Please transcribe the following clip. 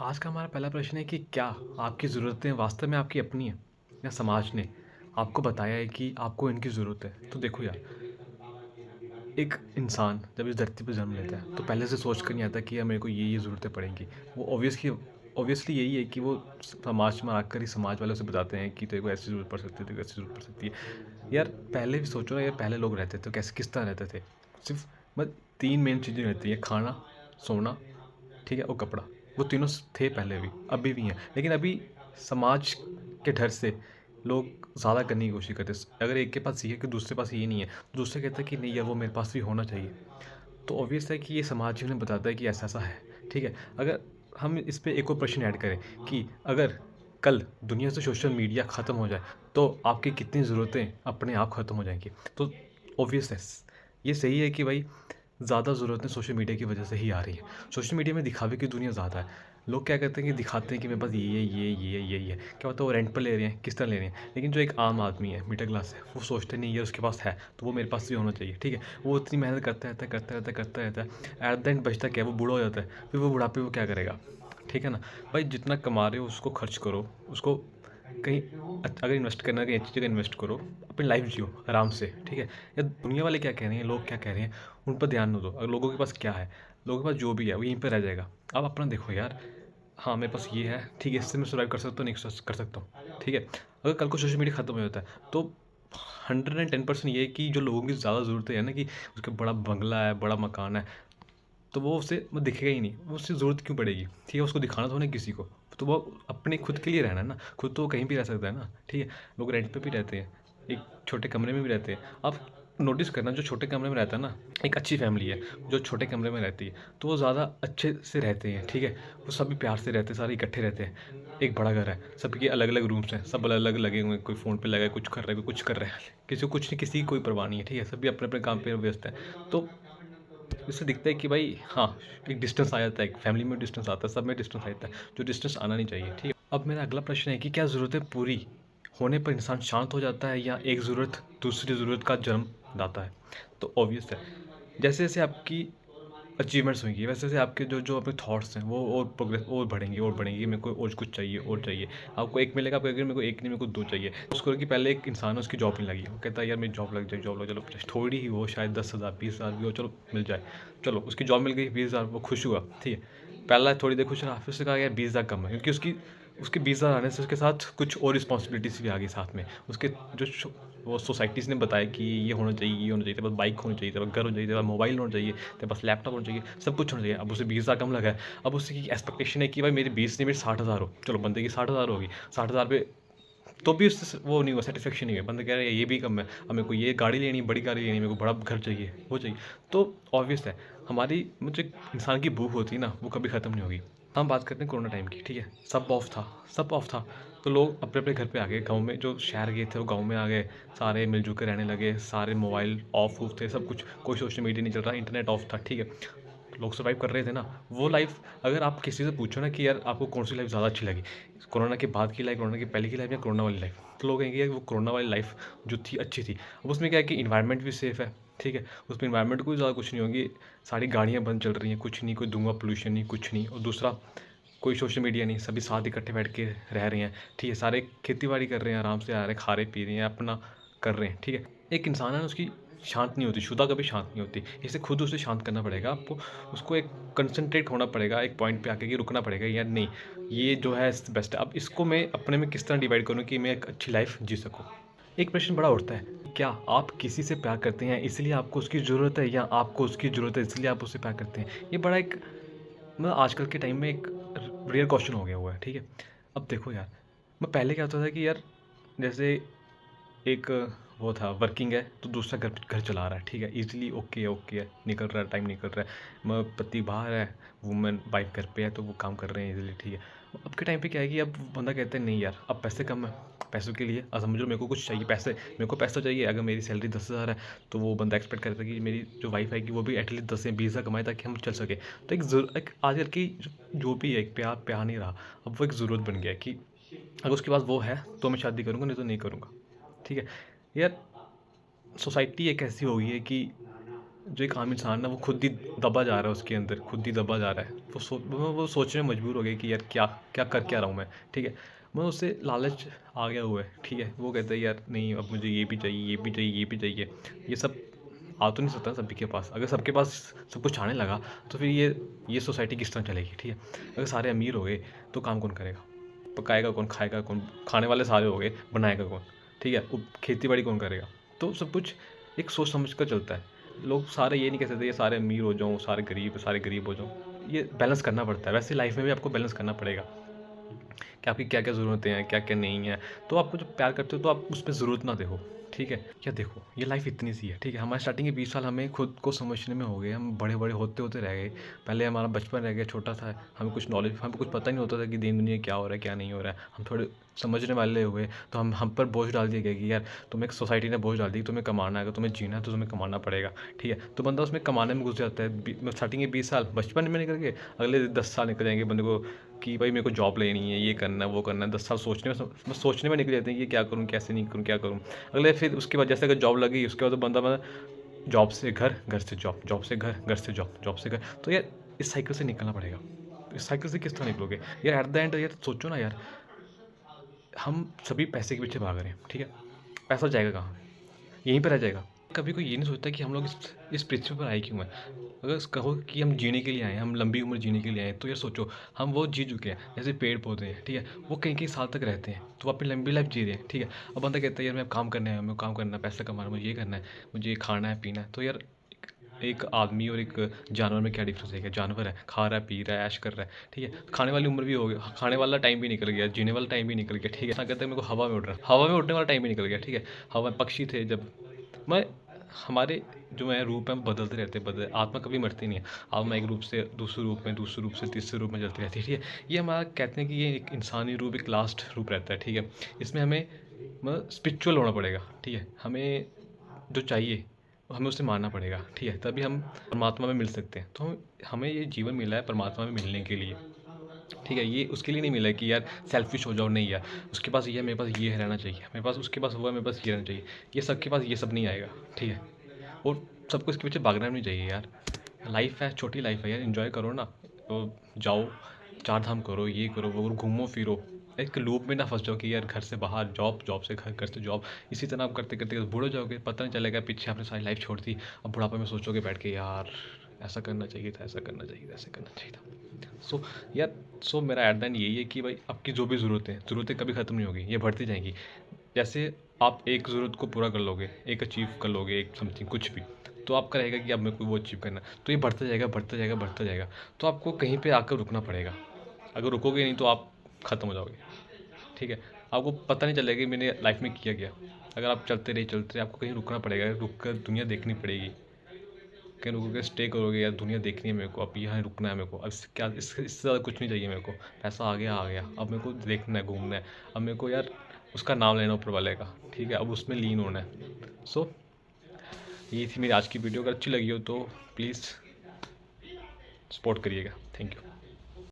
आज का हमारा पहला प्रश्न है कि क्या आपकी ज़रूरतें वास्तव में आपकी अपनी हैं या समाज ने आपको बताया है कि आपको इनकी ज़रूरत है? तो देखो यार, एक इंसान जब इस धरती पे जन्म लेता है तो पहले से सोच कर नहीं आता कि यार मेरे को ये ज़रूरतें पड़ेंगी। वो ऑब्वियसली यही है कि वो समाज में आकर ही समाज वाले उसे बताते हैं कि तेरे को ऐसी ज़रूरत पड़ सकती है, तेरे को ऐसी ज़रूरत पड़ सकती है। यार पहले भी सोचो ना यार, पहले लोग रहते थे कैसे किस तरह रहते थे? सिर्फ़ बस 3 मेन चीज़ें रहती हैं, खाना, सोना, ठीक है? और कपड़ा। वो तीनों थे पहले भी, अभी भी हैं। लेकिन अभी समाज के डर से लोग ज़्यादा करने की कोशिश करते हैं। अगर एक के पास ये है कि दूसरे के पास ये नहीं है, तो दूसरा कहता है कि नहीं यार वो मेरे पास भी होना चाहिए। तो ऑब्वियस है कि ये समाज ही उन्हें बताता है कि ऐसा-ऐसा है, ठीक है? अगर हम इस पे एक और प्रश्न ऐड करें कि अगर कल दुनिया से सोशल मीडिया ख़त्म हो जाए, तो आपकी कितनी ज़रूरतें अपने आप ख़त्म हो जाएँगी। तो ऑब्वियस है, ये सही है कि भाई ज़्यादा ज़रूरतें सोशल मीडिया की वजह से ही आ रही हैं। सोशल मीडिया में दिखावे की दुनिया ज़्यादा है। लोग क्या करते हैं कि दिखाते हैं कि मेरे पास ये है, ये है, यही है। क्या पता वो रेंट पे ले रहे हैं, किस तरह ले रहे हैं। लेकिन जो एक आम आदमी है, मिडल क्लास है, वो सोचते नहीं है उसके पास है, तो वो मेरे पास भी होना चाहिए, ठीक है? वो इतनी मेहनत करता रहता है, करता रहता है, करता रहता है। एट द एंड बचता क्या है? वो बूढ़ा हो जाता है। फिर वो बुढ़ापे में वो क्या करेगा? ठीक है ना? भाई जितना कमा रहे हो उसको खर्च करो, उसको कहीं अगर इन्वेस्ट करना है कहीं अच्छी जगह इन्वेस्ट करो, अपनी लाइफ जियो आराम से, ठीक है? या दुनिया वाले क्या कह रहे हैं, लोग क्या कह रहे हैं, उन पर ध्यान ना दो। अगर लोगों के पास क्या है, लोगों के पास जो भी है वो यहीं पे रह जाएगा। आप अपना देखो यार, हाँ, मेरे पास ये है, ठीक है, इससे मैं सर्वाइव कर सकता हूँ, नहीं कर सकता हूँ, ठीक है? अगर कल को सोशल मीडिया खत्म हो जाता है, तो 110% ये है कि जो लोगों की ज़्यादा ज़रूरत है ना, कि उसका बड़ा बंगला है, बड़ा मकान है, तो वो उसे वो दिखेगा ही नहीं, वो उससे ज़रूरत क्यों पड़ेगी? ठीक है, उसको दिखाना तो नहीं किसी को, तो वो अपने खुद के लिए रहना है ना, खुद तो वो कहीं भी रह सकता है ना, ठीक है? लोग रेंट पे भी रहते हैं, एक छोटे कमरे में भी रहते हैं। आप नोटिस करना, जो छोटे कमरे में रहता है ना, एक अच्छी फैमिली है, जो छोटे कमरे में रहती है, तो वो ज़्यादा अच्छे से रहते हैं, ठीक है? वो सभी प्यार से रहते हैं, सारे इकट्ठे रहते हैं। एक बड़ा घर है, सबके अलग-अलग रूम्स हैं, सब अलग-अलग लगे हुए हैं, कोई फ़ोन पे लगा है, कुछ कर रहा है, कोई कुछ कर रहा है। किसी को कुछ नहीं, किसी की कोई परवाह नहीं है, ठीक है? सभी अपने-अपने काम पे व्यस्त हैं। तो इससे दिखता है कि भाई हाँ, एक डिस्टेंस आ जाता है, एक फैमिली में डिस्टेंस आता है, सब में डिस्टेंस आ जाता है, जो डिस्टेंस आना नहीं चाहिए, ठीक है? अब मेरा अगला प्रश्न है कि क्या ज़रूरतें पूरी होने पर इंसान शांत हो जाता है या एक ज़रूरत दूसरी ज़रूरत का जन्म लाता है? तो ऑब्वियस है, जैसे-जैसे आपकी अचीवमेंट्स होंगी, वैसे-वैसे आपके जो जो अपने थॉट्स हैं, वो और प्रोग्रेस और बढ़ेंगी, मेरे को और कुछ चाहिए और चाहिए। आपको 1 मिलेगा, आप कहेंगे मेरे को 1 नहीं, मेरे को 2 चाहिए। उसको कि पहले एक इंसान है, उसकी जॉब नहीं लगी, वो कहता है यार मेरी जॉब लग जाए, जॉब लग चलो थोड़ी ही हो, शायद 10,000 20,000 भी हो, चलो मिल जाए। चलो उसकी जॉब मिल गई 20,000, वो खुश हुआ, ठीक है। पहला थोड़ी देर खुश रहा, फिर उसने कहा यार 20,000 कम है, क्योंकि उसकी उसके 20,000 आने से उसके साथ कुछ और रिस्पॉन्सिबिलिटीज़ भी आ गई साथ में। उसके जो वो सोसाइटीज़ ने बताया कि ये होना चाहिए, ये होना चाहिए, तेरे पास बाइक होनी चाहिए, तेरे पास घर होना चाहिए, तेरे पास मोबाइल होना चाहिए, तेरे पास लैपटॉप होना चाहिए, सब कुछ होना चाहिए। अब उसे 20,000 कम लगा है, अब उसकी एक्सपेक्टेशन है कि भाई मेरी 20 नहीं, मेरी 60,000 हो। चलो बंदे की 60,000 होगी, 60,000 पे तो भी उससे वो नहीं हुआ, सैटिस्फैक्शन नहीं हुआ। बंदा कह रहा है ये भी कम है, अब मेरे को ये गाड़ी लेनी है, बड़ी गाड़ी लेनी है, मेरे को बड़ा घर चाहिए, वो चाहिए। तो ऑब्वियस है, हमारी मुझे इंसान की भूख होती है ना, वो कभी ख़त्म नहीं होगी। हम बात करते हैं कोरोना टाइम की, ठीक है? सब ऑफ था, तो लोग अपने-अपने घर पे आ गए। गाँव में जो शहर गए थे, वो गाँव में आ गए, सारे मिल-जुल के रहने लगे, सारे मोबाइल ऑफ थे, सब कुछ, कोई सोशल मीडिया नहीं चल रहा, इंटरनेट ऑफ था, ठीक है? लोग सर्वाइव कर रहे थे ना, वो लाइफ़ अगर आप किसी से पूछो ना कि यार आपको कौन-सी लाइफ़ ज़्यादा अच्छी लगी? कोरोना के बाद की लाइफ़, कोरोना के पहले की लाइफ़ या कोरोना वाली लाइफ़? तो लोग कहेंगे यार वो कोरोना वाली लाइफ़ जो थी अच्छी थी। अब उसमें क्या है कि एनवायरनमेंट भी सेफ़ है, ठीक है? उसमें एनवायरनमेंट को भी ज़्यादा कुछ नहीं होगी, सारी गाड़ियाँ बंद चल रही हैं, कुछ नहीं, कोई धुआँ, पॉल्यूशन नहीं, कुछ नहीं, और दूसरा कोई सोशल मीडिया नहीं, सभी साथ इकट्ठे बैठ के रह रहे हैं, ठीक है? सारे खेती-बाड़ी कर रहे हैं, आराम से आ रहे हैं, खा रहे पी रहे हैं, अपना कर रहे हैं, ठीक है? एक इंसान है ना, उसकी शांत नहीं होती, शुदा कभी शांत नहीं होती, इसे खुद उसे शांत करना पड़ेगा आपको। उसको एक कंसंट्रेट होना पड़ेगा, एक पॉइंट पे आके कि रुकना पड़ेगा, यार नहीं, ये जो है बेस्ट है। अब इसको मैं अपने में किस तरह डिवाइड करूँ कि मैं एक अच्छी लाइफ़ जी सकूँ? एक प्रश्न बड़ा उठता है, क्या आप किसी से प्यार करते हैं इसलिए आपको उसकी ज़रूरत है, या आपको उसकी ज़रूरत है इसलिए आप उससे प्यार करते हैं? ये बड़ा एक मतलब आजकल के टाइम में एक रेयर क्वेश्चन हो गया हुआ है, ठीक है? अब देखो यार, मैं पहले क्या होता था कि यार जैसे एक वो था, वर्किंग है तो दूसरा घर घर चला रहा है, ठीक है, इजीली ओके है, निकल रहा है, टाइम निकल रहा है, पति बाहर है, वुमेन वाइफ घर पे है, तो वो काम कर रहे हैं इजीली, ठीक है। अब के टाइम पे क्या है कि अब बंदा कहता है नहीं यार, अब पैसे कम है, पैसों के लिए अब समझ लो मेरे को कुछ चाहिए, पैसे मेरे को पैसा चाहिए। अगर मेरी सैलरी 10,000 है, तो वो बंदा एक्सपेक्ट करता है कि मेरी जो वाइफ है कि वो भी एटलीस्ट 10 या 20,000 कमाए, ताकि हम चल सके। तो एक आजकल की जो भी है, एक प्यार प्यार नहीं रहा, अब वो एक ज़रूरत बन गया है कि अगर उसके पास वो है तो मैं शादी करूँगा, नहीं तो नहीं करूँगा, ठीक है। यार सोसाइटी एक ऐसी हो गई है कि जो एक आम इंसान है वो खुद ही दबा जा रहा है उसके अंदर, खुद ही दबा जा रहा है। वो सोचने में मजबूर हो गया कि यार क्या क्या कर क्या रहा हूँ मैं, ठीक है? मैं उससे लालच आ गया हुआ है, ठीक है? वो कहता है यार नहीं अब मुझे ये भी चाहिए, ये भी चाहिए, ये भी चाहिए। ये सब आ तो नहीं सकता सभी के पास। अगर सबके पास सब कुछ आने लगा तो फिर ये सोसाइटी किस तरह चलेगी, ठीक है? अगर सारे अमीर हो गए तो काम कौन करेगा? पकाएगा कौन, खाएगा कौन? खाने वाले सारे हो गए, बनाएगा कौन? ठीक है? खेती बाड़ी कौन करेगा? तो सब कुछ एक सोच समझ कर चलता है। लोग सारे ये नहीं कह सकते ये सारे अमीर हो जाऊँ, सारे गरीब हो जाऊँ। ये बैलेंस करना पड़ता है। वैसे लाइफ में भी आपको बैलेंस करना पड़ेगा कि आपकी क्या क्या ज़रूरतें हैं, क्या क्या नहीं है। तो आपको जब प्यार करते हो तो आप उसमें ज़रूरत ना देखो, ठीक है? क्या देखो, ये लाइफ इतनी सी है, ठीक है? हमारे स्टार्टिंग के 20 साल हमें खुद को समझने में हो गए, हम बड़े बड़े होते होते रह गए। पहले हमारा बचपन रह गया, छोटा था, हमें कुछ नॉलेज, हमें कुछ पता नहीं होता था कि दीन दुनिया क्या हो रहा है क्या नहीं हो रहा है। हम थोड़े समझने वाले हुए तो हम पर बोझ डाल दिया गया कि यार तुम्हें एक सोसाइटी ने बोझ डाल दी, तुम्हें कमाना है, अगर तुम्हें जीना है तो तुम्हें कमाना पड़ेगा, ठीक है? तो बंदा उसमें कमाने में घुस जाता है। स्टार्टिंग के 20 साल बचपन में निकल गए, अगले 10 साल निकल जाएंगे बंदे को कि भाई मेरे को जॉब लेनी है, ये करना है, वो करना है। 10 साल सोचने में निकल जाते हैं कि क्या करूँ, कैसे नहीं करूँ, क्या करूँ। अगले फिर उसके बाद जैसे अगर जॉब लगी उसके बाद तो बंदा जॉब से घर, घर से जॉब, जॉब से घर, घर से जॉब, जॉब से घर। तो यार इस साइकिल से निकलना पड़ेगा। इस साइकिल से किस तरह निकलोगे? यार एट द एंड यार सोचो ना यार, हम सभी पैसे के पीछे भाग रहे हैं, ठीक है? पैसा जाएगा कहाँ? यहीं पे रह जाएगा। कभी कोई ये नहीं सोचता कि हम लोग इस पृथ्वी पर आए क्यों हैं? अगर कहो कि हम जीने के लिए आए हैं, हम लंबी उम्र जीने के लिए आए हैं, तो यार सोचो हम वो जी चुके हैं। जैसे पेड़-पौधे हैं, ठीक है? वो कई-कई साल तक रहते हैं, तो वो अपनी लंबी लाइफ़ जी रहे हैं, ठीक है? अब बंदा कहता है यार मैं अब काम करने आया हूँ, मेरे को काम करना है, पैसा कमाना है, मुझे ये करना है, मुझे ये खाना है, पीना है। तो यार एक आदमी और एक जानवर में क्या डिफ़रेंस है? क्या जानवर है, खा रहा है, पी रहा है, ऐश कर रहा है, ठीक है? खाने वाली उम्र भी हो गई, खाने वाला टाइम भी निकल गया, जीने वाला टाइम भी निकल गया, ठीक है? ऐसा कहते हैं मेरे को हवा में उड़ रहा है, हवा में उड़ने वाला टाइम भी निकल गया, ठीक है? हवा में पक्षी थे जब मैं हमारे जो है रूप हैं बदलते रहते हैं, आत्मा कभी मरती नहीं है। आत्मा एक रूप से दूसरे रूप से तीसरे रूप में चलती रहती है, ठीक है? ये हमारा कहते हैं कि ये एक इंसानी रूप एक लास्ट रूप रहता है, ठीक है? इसमें हमें मतलब स्पिरिचुअल होना पड़ेगा, ठीक है? हमें जो चाहिए हमें उसे मानना पड़ेगा, ठीक है? तभी हम परमात्मा में मिल सकते हैं। तो हमें ये जीवन मिला है परमात्मा में मिलने के लिए, ठीक है? ये उसके लिए नहीं मिला है कि यार सेल्फिश हो जाओ, नहीं यार उसके पास ये है, मेरे पास ये रहना चाहिए, मेरे पास उसके पास वो है, मेरे पास ये रहना चाहिए। ये सबके पास ये सब नहीं आएगा, ठीक है? और सबको इसके पीछे भागना भी नहीं चाहिए यार। लाइफ है, छोटी लाइफ है यार, एंजॉय करो ना। तो जाओ, चार धाम करो, ये करो, वो करो, घूमो फिरो। एक लूप में ना फंस जाओ कि यार घर से बाहर जॉब, जॉब से घर, घर से जॉब। इसी तरह आप करते करते बूढ़े हो जाओगे, पता नहीं चलेगा पीछे आपने सारी लाइफ छोड़ दी। अब बुढ़ापे में सोचोगे बैठ के यार ऐसा करना चाहिए था, ऐसा करना चाहिए था, ऐसा करना चाहिए था। यार मेरा एट द एंड यही है कि भाई आपकी जो भी ज़रूरतें कभी ख़त्म नहीं होगी, ये बढ़ती जाएंगी। जैसे आप एक ज़रूरत को पूरा कर लोगे, एक अचीव कर लोगे, एक समथिंग कुछ भी, तो आपका रहेगा कि अब मेरे को वो अचीव करना है। तो ये बढ़ता जाएगा, बढ़ता जाएगा, बढ़ता जाएगा। तो आपको कहीं पे आकर रुकना पड़ेगा। अगर रुकोगे नहीं तो आप ख़त्म हो जाओगे, ठीक है? आपको पता नहीं चलेगा कि मैंने लाइफ में किया क्या। अगर आप चलते रहे आपको कहीं रुकना पड़ेगा, रुक कर दुनिया देखनी पड़ेगी। कहीं रुकोगे, स्टे करोगे, यार दुनिया देखनी है मेरे को, अब यहाँ रुकना है मेरे को, अब इससे ज़्यादा कुछ नहीं चाहिए मेरे को। पैसा आ गया, अब मेरे को देखना है, घूमना है। अब मेरे को यार उसका नाम लेना ऊपर वाले का, ठीक है? अब उसमें लीन होना है। ये थी मेरी आज की वीडियो। अगर अच्छी लगी हो तो प्लीज़ सपोर्ट करिएगा। Thank you.